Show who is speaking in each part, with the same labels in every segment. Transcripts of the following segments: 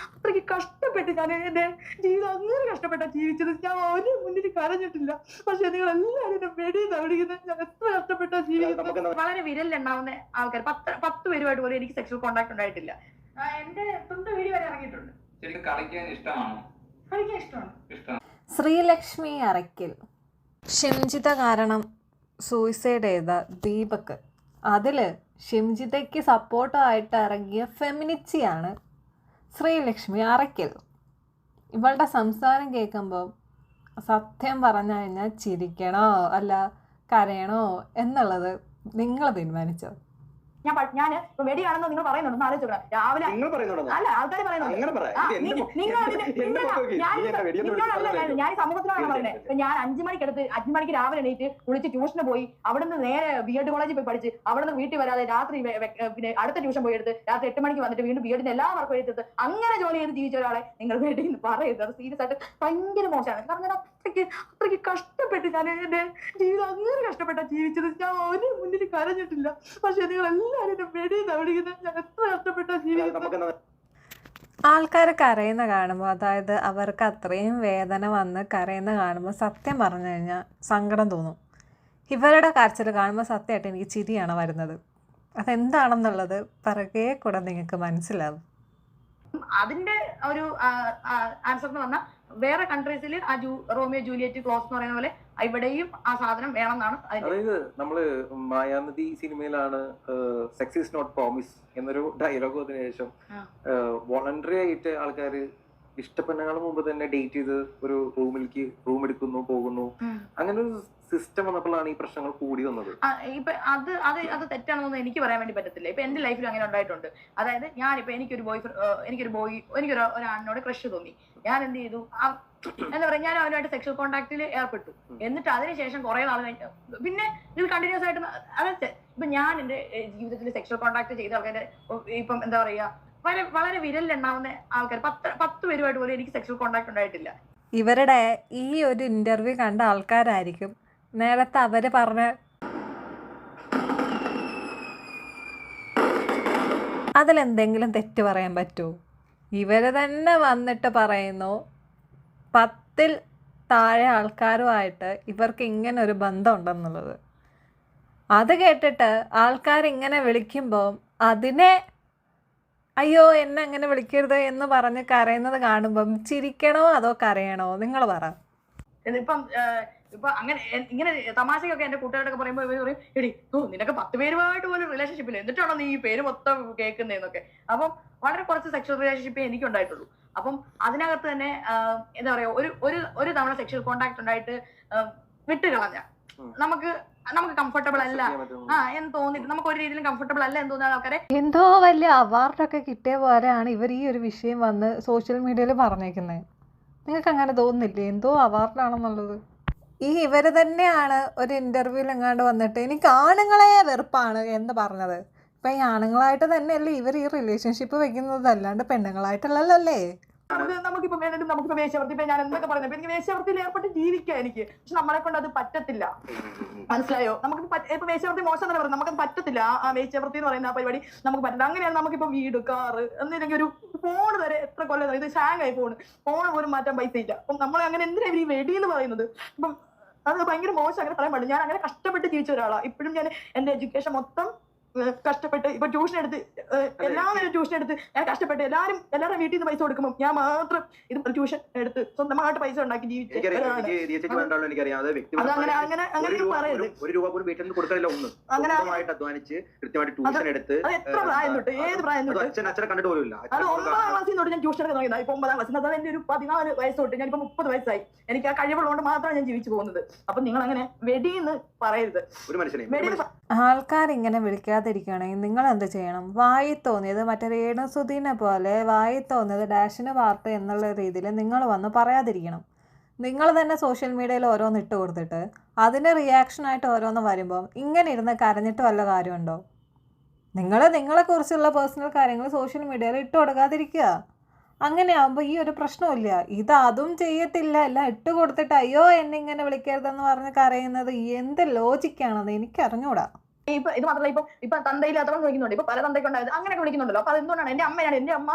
Speaker 1: അത്രയ്ക്ക് കഷ്ടപ്പെട്ട് ഞാൻ എന്റെ ജീവിതം അങ്ങനെ കഷ്ടപ്പെട്ടാ ജീവിച്ചത്. ഞാൻ ഒരു മുന്നിൽ കരഞ്ഞിട്ടില്ല. പക്ഷെ നിങ്ങൾ എല്ലാവരും എന്നെ വെടിയെന്നാ വിളിക്കുന്നത്. ഞാൻ എത്ര കഷ്ടപ്പെട്ടാ ജീവിക്കുന്നത്. വളരെ വിരലിലുണ്ടാവുന്ന ആൾക്കാർ 10 പേരുമായിട്ട് പോലും എനിക്ക് സെക്ഷൽ കോണ്ടാക്ട് ഉണ്ടായിട്ടില്ല. എന്റെ സ്വന്തം വീഡിയോ വരെ ഇറങ്ങിയിട്ടുണ്ട്.
Speaker 2: കളിക്കാൻ ഇഷ്ടമാണ്.
Speaker 3: ശ്രീലക്ഷ്മി അറയ്ക്കൽ ഷിംജിത കാരണം സൂയിസൈഡ് ചെയ്ത ദീപക്, അതിൽ ഷിംജിതയ്ക്ക് സപ്പോർട്ടായിട്ട് ഇറങ്ങിയ ഫെമിനിച്ചിയാണ് ശ്രീലക്ഷ്മി അറയ്ക്കൽ. ഇവളുടെ സംസാരം കേൾക്കുമ്പോൾ സത്യം പറഞ്ഞു കഴിഞ്ഞാൽ ചിരിക്കണോ അല്ല കരയണോ എന്നുള്ളത് നിങ്ങൾ തീരുമാനിച്ചോ?
Speaker 1: ഞാൻ വെടി കാണുന്നത് നിങ്ങൾ പറയുന്നുണ്ട്, ആലോചിക്കണം. രാവിലെ അല്ല ആൾക്കാർ പറയുന്നുണ്ട്. ഞാൻ സമൂഹത്തിലാണ് പറയുന്നത്. ഞാൻ 5 മണിക്ക് രാവിലെ എണീറ്റ് കുളിച്ച് ട്യൂഷന് പോയി, അവിടുന്ന് നേരെ BEd കോളേജിൽ പോയി പഠിച്ച്, അവിടുന്ന് വീട്ടിൽ വരാതെ രാത്രി പിന്നെ അടുത്ത ട്യൂഷൻ പോയി എടുത്ത് രാത്രി 8 മണിക്ക് വന്നിട്ട് വീണ്ടും BEdന്റെ എല്ലാ വർക്കും എടുത്ത് അങ്ങനെ ജോലി ചെയ്ത് ജീവിച്ച ഒരാളെ നിങ്ങൾ വേണ്ടി പറയരുത്. അത് സീരിയസ് ആയിട്ട് ഭയങ്കര മോശമാണ്. കാരണം ഞാൻ അത്രയ്ക്ക് കഷ്ടപ്പെട്ട് ഞാൻ എന്റെ ജീവിതം അങ്ങനെ കഷ്ടപ്പെട്ടാ ജീവിച്ചത്. ഞാൻ ഒരു മുന്നിൽ കരഞ്ഞിട്ടില്ല. പക്ഷെ നിങ്ങൾ എല്ലാവരും എന്നെ വെടിയെന്നാ വിളിക്കുന്നത്. ഞാൻ എത്ര കഷ്ടപ്പെട്ടാ ജീവിക്കുന്നത്.
Speaker 3: ആൾക്കാർ കരയുന്ന കാണുമ്പോൾ, അതായത് അവർക്ക് അത്രയും വേദന വന്ന് കരയുന്ന കാണുമ്പോൾ സത്യം പറഞ്ഞു കഴിഞ്ഞാൽ സങ്കടം തോന്നും. ഇവരുടെ കരച്ചിൽ കാണുമ്പോൾ സത്യമായിട്ട് എനിക്ക് ചിരിയാണ് വരുന്നത്. അതെന്താണെന്നുള്ളത് പിറകെ കൂടെ നിങ്ങൾക്ക് മനസ്സിലാവും.
Speaker 1: അതിന്റെ ഒരു ആൻസർ എന്ന് പറഞ്ഞാൽ വേറെ കൺട്രീസിൽ ആ റോമിയോ ജൂലിയറ്റ് ക്ലോസ് എന്ന് പറയുന്ന പോലെ ഇവിടെയും ആ സാധനം വേണമെന്നാണ്.
Speaker 4: അതായത് നമ്മള് മായാനദി സിനിമയിലാണ് സെക്സ് ഈസ് നോട്ട് പ്രോമിസ് എന്നൊരു ഡയലോഗ് വന്നതിന് ശേഷം വോളണ്ടറി ആയിട്ട് ആൾക്കാര് ഇഷ്ടപ്പെടുന്നതിന് മുമ്പ് തന്നെ ഡേറ്റ് ചെയ്ത് ഒരു റൂം എടുക്കുന്നു, പോകുന്നു. അങ്ങനെ ഒരു സിസ്റ്റം വന്നപ്പോഴാണ് ഈ പ്രശ്നങ്ങൾ കൂടി വന്നത്.
Speaker 1: ഇപ്പൊ അത് തെറ്റാണെന്നൊന്നും എനിക്ക് പറയാൻ വേണ്ടി പറ്റത്തില്ല. ഇപ്പൊ എന്റെ ലൈഫിൽ അങ്ങനെ ഉണ്ടായിട്ടുണ്ട്. അതായത് ഞാനിപ്പോ എനിക്കൊരു ഒരാളിനോട് ക്രഷ് തോന്നി. ഞാൻ എന്ത് ചെയ്തു, എന്താ പറയാ, ഞാൻ അവനുമായിട്ട് സെക്ഷൽ കോണ്ടാക്റ്റിൽ ഏർപ്പെട്ടു. എന്നിട്ട് അതിനുശേഷം കുറെ നാൾ കഴിഞ്ഞു പിന്നെ ഇത് കണ്ടിന്യൂസ് ആയിട്ട് അതായത് ഇപ്പൊ ഞാൻ എന്റെ ജീവിതത്തിൽ സെക്ഷൽ കോണ്ടാക്ട് ചെയ്ത ആൾക്കാരെ ഇപ്പം എന്താ പറയാ വളരെ വിരലിലുണ്ടാവുന്ന ആൾക്കാർ 10 പേരുമായിട്ട് പോലും എനിക്ക് സെക്ഷൽ കോണ്ടാക്ട് ഉണ്ടായിട്ടില്ല.
Speaker 3: ഇവരുടെ ഈ ഒരു ഇന്റർവ്യൂ കണ്ട ആൾക്കാരായിരിക്കും നേരത്തെ അവര് പറഞ്ഞ അതിലെന്തെങ്കിലും തെറ്റ് പറയാൻ പറ്റുമോ? ഇവര് തന്നെ വന്നിട്ട് പറയുന്നു 10ൽ താഴെ ആൾക്കാരുമായിട്ട് ഇവർക്ക് ഇങ്ങനെ ഒരു ബന്ധം ഉണ്ടെന്നുള്ളത്. അത് കേട്ടിട്ട് ആൾക്കാരിങ്ങനെ വിളിക്കുമ്പോൾ അതിനെ അയ്യോ എന്നെ അങ്ങനെ വിളിക്കരുത് എന്ന് പറഞ്ഞ് കരയുന്നത് കാണുമ്പം ചിരിക്കണോ അതോ കരയണോ? നിങ്ങൾ പറ.
Speaker 1: ഇപ്പൊ അങ്ങനെ ഇങ്ങനെ തമാശയൊക്കെ എന്റെ കൂട്ടുകാരൊക്കെ പറയുമ്പോൾ ഇവർ പറയും, എടി നിനക്ക് 10 പേരുമായിട്ട് പോലും റിലേഷൻഷിപ്പില്ല, എന്നിട്ടാണോ നീ ഈ പേര് മൊത്തം കേൾക്കുന്നതെന്നൊക്കെ. അപ്പം വളരെ കുറച്ച് സെക്ഷൽ റിലേഷൻഷിപ്പേ എനിക്ക് ഉണ്ടായിട്ടുള്ളൂ. അപ്പം അതിനകത്ത് തന്നെ എന്താ പറയാ ഒരു തവണ സെക്ഷൽ കോണ്ടാക്ട് ഉണ്ടായിട്ട് വിട്ട് കളഞ്ഞ നമുക്ക് കംഫർട്ടബിൾ അല്ല എന്ന് തോന്നിട്ട് നമുക്ക് ഒരു രീതിയിലും കംഫർട്ടബിൾ അല്ല എന്ന് തോന്നുന്ന ആൾക്കാരെ
Speaker 3: എന്തോ വലിയ അവാർഡൊക്കെ കിട്ടിയ പോലെയാണ് ഇവർ ഈ ഒരു വിഷയം വന്ന് സോഷ്യൽ മീഡിയയിൽ പറഞ്ഞേക്കുന്നത്. നിങ്ങൾക്ക് അങ്ങനെ തോന്നുന്നില്ലേ എന്തോ അവാർഡാണെന്നുള്ളത്? ഇവർ തന്നെയാണ് ഒരു ഇൻ്റർവ്യൂവിൽ എങ്ങാണ്ട് വന്നിട്ട് എനിക്ക് ആണുങ്ങളെ വെറുപ്പാണ് എന്ന് പറഞ്ഞത്. ഇപ്പം ഈ ആണുങ്ങളായിട്ട് തന്നെയല്ലേ ഇവർ ഈ റിലേഷൻഷിപ്പ് വെക്കുന്നത്, അല്ലാണ്ട് പെണ്ണുങ്ങളായിട്ടുള്ളല്ലോ അല്ലേ?
Speaker 1: നമുക്കിപ്പോ വേണമെങ്കിൽ നമുക്കിപ്പോ വേശ്യാവൃത്തി, ഇപ്പൊ ഞാൻ എന്തൊക്കെ പറയുന്നത്, എനിക്ക് വേശ്യാവൃത്തിയിൽ ഏർപ്പെട്ട് ജീവിക്കാം എനിക്ക്. പക്ഷെ നമ്മളെ കൊണ്ട് അത് പറ്റത്തില്ല, മനസ്സിലായോ? നമുക്ക് ഇപ്പൊ വേശ്യാവൃത്തി മോശം തന്നെ പറയുന്നത്, നമുക്ക് പറ്റത്തില്ല. ആ വേശ്യാവൃത്തി എന്ന് പറയുന്ന ആ പരിപാടി നമുക്ക് പറ്റില്ല. അങ്ങനെയാണ് നമുക്കിപ്പോ വീട്, കാറ് എന്നില്ലെങ്കിൽ ഒരു ഫോൺ വരെ എത്ര കൊല്ലം ഇത് ഹാങ് ആയി ഫോൺ പോലും മാറ്റാൻ പൈസ ഇല്ല. അപ്പം നമ്മൾ അങ്ങനെ എന്തിനാ ഈ വെടി എന്ന് പറയുന്നത്? അപ്പം അത് ഭയങ്കര മോശം, അങ്ങനെ പറയാൻ പാടില്ല. ഞാൻ അങ്ങനെ കഷ്ടപ്പെട്ട് ജീവിച്ച ഒരാളാണ്. ഇപ്പോഴും ഞാൻ എന്റെ എഡ്യൂക്കേഷൻ മൊത്തം കഷ്ടപ്പെട്ട് ഇപ്പൊ ട്യൂഷൻ എടുത്ത് എല്ലാവരും ട്യൂഷൻ എടുത്ത് ഞാൻ കഷ്ടപ്പെട്ട് എല്ലാവരും വീട്ടിൽ നിന്ന് പൈസ കൊടുക്കുമ്പോൾ ഞാൻ മാത്രം ഇത് ട്യൂഷൻ എടുത്ത് സ്വന്തമായിട്ട് പൈസ ഉണ്ടാക്കി ജീവിച്ചു. എത്ര പ്രായം തൊട്ട് ഏത് പ്രായം തൊട്ട് അത് 9ാം ക്ലാസ്സിൽ തൊട്ട് ഞാൻ ട്യൂഷൻ എടുക്കാൻ തുടങ്ങിയത്. ഇപ്പൊ 9ാം ക്ലാസ്സിൽ, അതായത് എന്റെ ഒരു 14 വയസ്സ് തൊട്ട് ഞാനിപ്പോ 30 വയസ്സായി. എനിക്ക് ആ കഴിവുള്ളതുകൊണ്ട് മാത്രമാണ് ഞാൻ ജീവിച്ചു പോകുന്നത്. അപ്പൊ നിങ്ങൾ അങ്ങനെ വെടിയെന്ന് പറയരുത്.
Speaker 3: ആൾക്കാരിങ്ങനെ വിളിക്കാതിരിക്കുകയാണെങ്കിൽ നിങ്ങൾ എന്ത് ചെയ്യണം? വായി തോന്നിയത് മറ്റേ രേണുസുധീനെ പോലെ വായി തോന്നിയത് ഡാഷിന് വാർത്ത എന്നുള്ള രീതിയിൽ നിങ്ങൾ വന്ന് പറയാതിരിക്കണം. നിങ്ങൾ തന്നെ സോഷ്യൽ മീഡിയയിൽ ഓരോന്ന് ഇട്ട് കൊടുത്തിട്ട് അതിന് റിയാക്ഷനായിട്ട് ഓരോന്ന് വരുമ്പം ഇങ്ങനെ ഇരുന്ന് കരഞ്ഞിട്ട് വല്ല കാര്യമുണ്ടോ? നിങ്ങളെക്കുറിച്ചുള്ള പേഴ്സണൽ കാര്യങ്ങൾ സോഷ്യൽ മീഡിയയിൽ ഇട്ട് കൊടുക്കാതിരിക്കുക. അങ്ങനെ ആകുമ്പോൾ ഈ ഒരു പ്രശ്നമില്ല. അതും ചെയ്യത്തില്ല, എല്ലാം ഇട്ട് കൊടുത്തിട്ട് അയ്യോ എന്നെ ഇങ്ങനെ വിളിക്കരുതെന്ന് പറഞ്ഞ് കരയുന്നത് എന്ത് ലോജിക്കാണെന്ന് എനിക്കറിഞ്ഞൂടാ.
Speaker 1: ഇപ്പൊ ഇത് മാത്രമല്ല, ഇപ്പൊ തന്തയില്ലാത്തവർ ചോദിക്കുന്നുണ്ട്, ഇപ്പൊ പല തന്തയ്ക്ക് ഉണ്ടായത് അങ്ങനെയൊക്കെ വിളിക്കുന്നുണ്ടല്ലോ. അപ്പൊ അതെന്തുകൊണ്ടാണ്? എന്റെ അമ്മ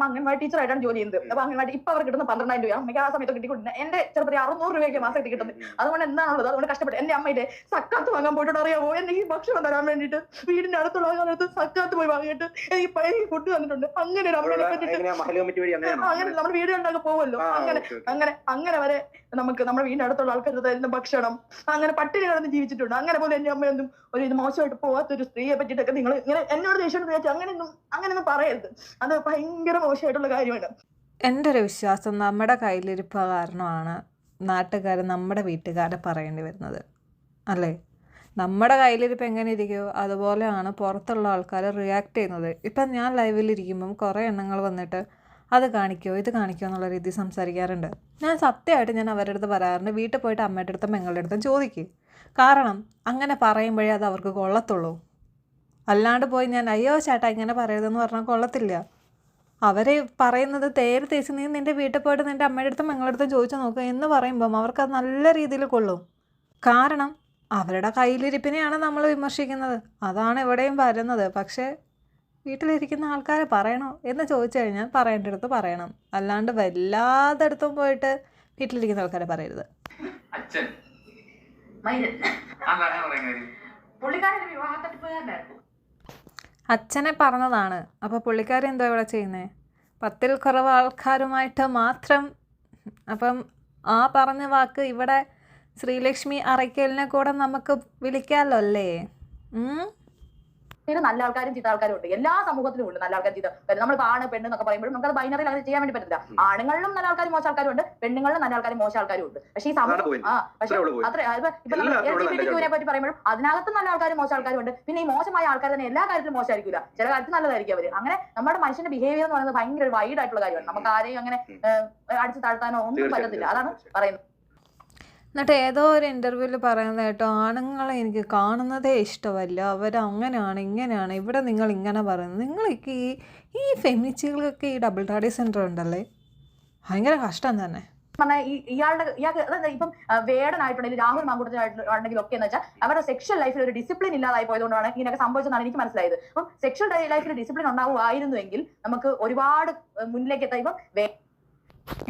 Speaker 1: അംഗൻവാടി ടീച്ചറായിട്ടാണ് ജോലി ചെയ്യുന്നത്. അപ്പൊ അംഗൻവാടി ഇപ്പൊ അവർ കിട്ടുന്ന 12,000 രൂപ അമ്മയ്ക്ക് ആ സമയത്ത് കിട്ടിക്കൊണ്ടിരുന്നത്. എന്റെ ചെറുപ്പത്തിൽ 600 രൂപയ്ക്ക് മാസത്തിൽ കിട്ടുന്നത്. അതുകൊണ്ട് എന്താണുള്ളത്? അതുകൊണ്ട് കഷ്ടപ്പെട്ട് എന്റെ അമ്മയുടെ സക്കാത്ത് വാങ്ങാൻ പോയിട്ടുണ്ട്. അറിയാമോ? എനിക്ക് ഭക്ഷണം തരാൻ വേണ്ടിയിട്ട് വീടിന്റെ അടുത്തുള്ള കാലത്ത് സക്കാത്ത് പോയി വാങ്ങിയിട്ട് എനിക്ക് ഫുഡ് തന്നിട്ടുണ്ട്. അങ്ങനെ നമ്മുടെ വീടുകളിലൊക്കെ പോകുമല്ലോ, അങ്ങനെ വരെ നമുക്ക് നമ്മുടെ വീടിന്റെ അടുത്തുള്ള ആൾക്കാർ തരുന്ന ഭക്ഷണം, അങ്ങനെ പട്ടിണി കിടന്ന് ജീവിച്ചിട്ടുണ്ട്. അങ്ങനെ പോലും എന്റെ അമ്മയൊന്നും ഒരു ഇത് മോശമായിട്ട് പോകാത്തൊരു സ്ത്രീയെ പറ്റിയിട്ടൊക്കെ നിങ്ങൾ ഇങ്ങനെ എന്നോട് ദേഷ്യം വിചാരിച്ചു അങ്ങനെയൊന്നും പറയരുത്. അത് ഭയങ്കര മോശമായിട്ടുള്ള കാര്യമാണ്.
Speaker 3: എൻ്റെ ഒരു വിശ്വാസം, നമ്മുടെ കയ്യിലിരിപ്പ് കാരണമാണ് നാട്ടുകാർ നമ്മുടെ വീട്ടുകാരെ പറയേണ്ടി വരുന്നത്, അല്ലേ? നമ്മുടെ കയ്യിലിരിപ്പ് എങ്ങനെ ഇരിക്കുമോ അതുപോലെയാണ് പുറത്തുള്ള ആൾക്കാർ റിയാക്ട് ചെയ്യുന്നത്. ഇപ്പം ഞാൻ ലൈവിലിരിക്കുമ്പം കുറേ എണ്ണങ്ങൾ വന്നിട്ട് അത് കാണിക്കുമോ ഇത് കാണിക്കുമോ എന്നുള്ള രീതിയിൽ സംസാരിക്കാറുണ്ട്. ഞാൻ സത്യമായിട്ട് അവരുടെ അടുത്ത് പറയാറുണ്ട്, വീട്ടിൽ പോയിട്ട് അമ്മയുടെ അടുത്തും പെങ്ങളുടെ അടുത്തും ചോദിക്കും. കാരണം അങ്ങനെ പറയുമ്പോഴേ അത് അവർക്ക് കൊള്ളത്തുള്ളൂ. അല്ലാണ്ട് പോയി ഞാൻ അയ്യോ ചേട്ടാ ഇങ്ങനെ പറയരുതെന്ന് പറഞ്ഞാൽ കൊള്ളത്തില്ല. അവർ പറയുന്നത് തേര് തേച്ച് നീ നിൻ്റെ വീട്ടിൽ പോയിട്ട് നിൻ്റെ അമ്മയുടെ അടുത്തും പെങ്ങളുടെ അടുത്തും ചോദിച്ചു നോക്കുക എന്ന് പറയുമ്പം അവർക്കത് നല്ല രീതിയിൽ കൊള്ളും. കാരണം അവരുടെ കയ്യിലിരിപ്പിനെയാണ് നമ്മൾ വിമർശിക്കുന്നത്. അതാണ് ഇവിടെയും വരുന്നത്. പക്ഷേ വീട്ടിലിരിക്കുന്ന ആൾക്കാരെ പറയണോ എന്ന് ചോദിച്ചു കഴിഞ്ഞാൽ പറയേണ്ടടുത്ത് പറയണം. അല്ലാണ്ട് വല്ലാത്തടത്തും പോയിട്ട് വീട്ടിലിരിക്കുന്ന ആൾക്കാരെ പറയരുത്.
Speaker 2: അച്ഛൻ
Speaker 3: അച്ഛനെ പറഞ്ഞതാണ്. അപ്പോൾ പുള്ളിക്കാരി എന്തോ ഇവിടെ ചെയ്യുന്നത്? 10ൽ കുറവ് ആൾക്കാരുമായിട്ട് മാത്രം. അപ്പം ആ പറഞ്ഞ വാക്ക് ഇവിടെ ശ്രീലക്ഷ്മി അറയ്ക്കലിനെ കൂടെ നമുക്ക് വിളിക്കാമല്ലോ അല്ലേ?
Speaker 1: നല്ല ആൾക്കാരും ചീത്ത ആൾക്കാരും ഉണ്ട്. എല്ലാ സമൂഹത്തിലും ഉണ്ട് നല്ല ആൾക്കാർ ചീത്ത. നമ്മളിപ്പോൾ ആണ് പെണ്ണ് എന്നൊക്കെ പറയുമ്പോഴും നമുക്കത് ബൈനറിയിൽ അങ്ങനെ ചെയ്യാൻ വേണ്ടി പറ്റില്ല. ആണുങ്ങളിലും നല്ല ആൾക്കാരും മോശം ആൾക്കാരും ഉണ്ട്, പെണ്ണുങ്ങളിലും നല്ല ആൾക്കാരും മോശം ആൾക്കാരും ഉണ്ട്. പക്ഷേ ഈ സമൂഹം അത്ര ഇപ്പൊ നമ്മൾ LGBTQ പറ്റി പറയുമ്പോഴും അതിനകത്തും നല്ല ആൾക്കാരും മോശം ആൾക്കാരും ഉണ്ട്. പിന്നെ ഈ മോശമായ ആൾക്കാർ തന്നെ എല്ലാ കാര്യത്തിലും മോശമായിരിക്കില്ല, ചില കാര്യത്തിൽ നല്ലതായിരിക്കും അവര്. അങ്ങനെ നമ്മുടെ മനുഷ്യന്റെ ബിഹേവിയർ എന്ന് പറയുന്നത് ഭയങ്കര വൈഡ് ആയിട്ടുള്ള കാര്യമാണ്. നമുക്ക് ആരെയും അങ്ങനെ അടിച്ചു താഴ്ത്താനോ ഒന്നും പറ്റത്തില്ല. അതാണ് പറയുന്നത്.
Speaker 3: എന്നിട്ട് ഏതോ ഒരു ഇൻ്റർവ്യൂവിൽ പറയുന്നത് കേട്ടോ, ആണുങ്ങളെ എനിക്ക് കാണുന്നതേ ഇഷ്ടമല്ല, അവരങ്ങനെയാണ് ഇങ്ങനെയാണ്, ഇവിടെ നിങ്ങൾ ഇങ്ങനെ പറയുന്നത്. നിങ്ങളൊക്കെ ഈ ഫെമിനിസ്റ്റുകൾക്കൊക്കെ ഈ ഡബിൾ ഡാഡി സെൻറ്റർ ഉണ്ടല്ലേ, ഭയങ്കര കഷ്ടം തന്നെ.
Speaker 1: ഇയാൾക്ക് ഇപ്പം വേടനായിട്ടുണ്ടെങ്കിൽ രാഹുൽ മാങ്കൂട്ടത്തിനായിട്ടുണ്ടെങ്കിലും ഒക്കെ എന്ന് വെച്ചാൽ അവരുടെ സെക്ഷൽ ലൈഫിൽ ഒരു ഡിസിപ്ലിൻ ഇല്ലാതായി പോയതുകൊണ്ടാണ് ഇങ്ങനെയൊക്കെ സംഭവിച്ചതെന്നാണ് എനിക്ക് മനസ്സിലായത്. അപ്പം സെക്ഷൽ ലൈഫിൽ ഡിസിപ്ലിൻ ഉണ്ടാവുമായിരുന്നുവെങ്കിൽ നമുക്ക് ഒരുപാട് മുന്നിലേക്ക് എത്താം. ഇപ്പം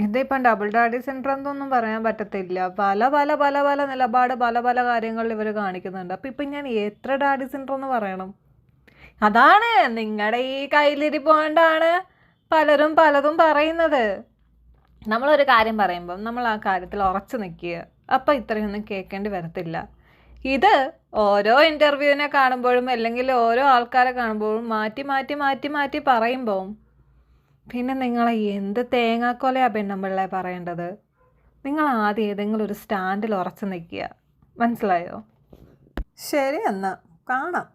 Speaker 3: ഇതിപ്പം ഡബിൾ ഡാഡി സെൻറ്റർ എന്നൊന്നും പറയാൻ പറ്റത്തില്ല. പല പല പല പല നിലപാട് പല പല കാര്യങ്ങളിൽ ഇവർ കാണിക്കുന്നുണ്ട്. അപ്പം ഇപ്പം ഞാൻ എത്ര ഡാഡി സെൻറ്റർ എന്ന് പറയണം? അതാണ് നിങ്ങളുടെ ഈ കയ്യിലിരിപ്പ് കൊണ്ടാണ് പലരും പലതും പറയുന്നത്. നമ്മളൊരു കാര്യം പറയുമ്പം നമ്മൾ ആ കാര്യത്തിൽ ഉറച്ചു നിൽക്കുക. അപ്പം ഇത്രയൊന്നും കേൾക്കേണ്ടി വരത്തില്ല. ഇത് ഓരോ ഇൻ്റർവ്യൂവിനെ കാണുമ്പോഴും അല്ലെങ്കിൽ ഓരോ ആൾക്കാരെ കാണുമ്പോഴും മാറ്റി മാറ്റി മാറ്റി മാറ്റി പറയുമ്പോൾ പിന്നെ നിങ്ങളെ എന്ത് തേങ്ങാക്കൊലയാണ് പെണ്ണമ്പിള്ളേ പറയേണ്ടത്? നിങ്ങൾ ആദ്യം ഏതെങ്കിലും ഒരു സ്റ്റാൻഡിൽ ഉറച്ചു നിൽക്കുക. മനസ്സിലായോ? ശരി എന്നാൽ കാണാം.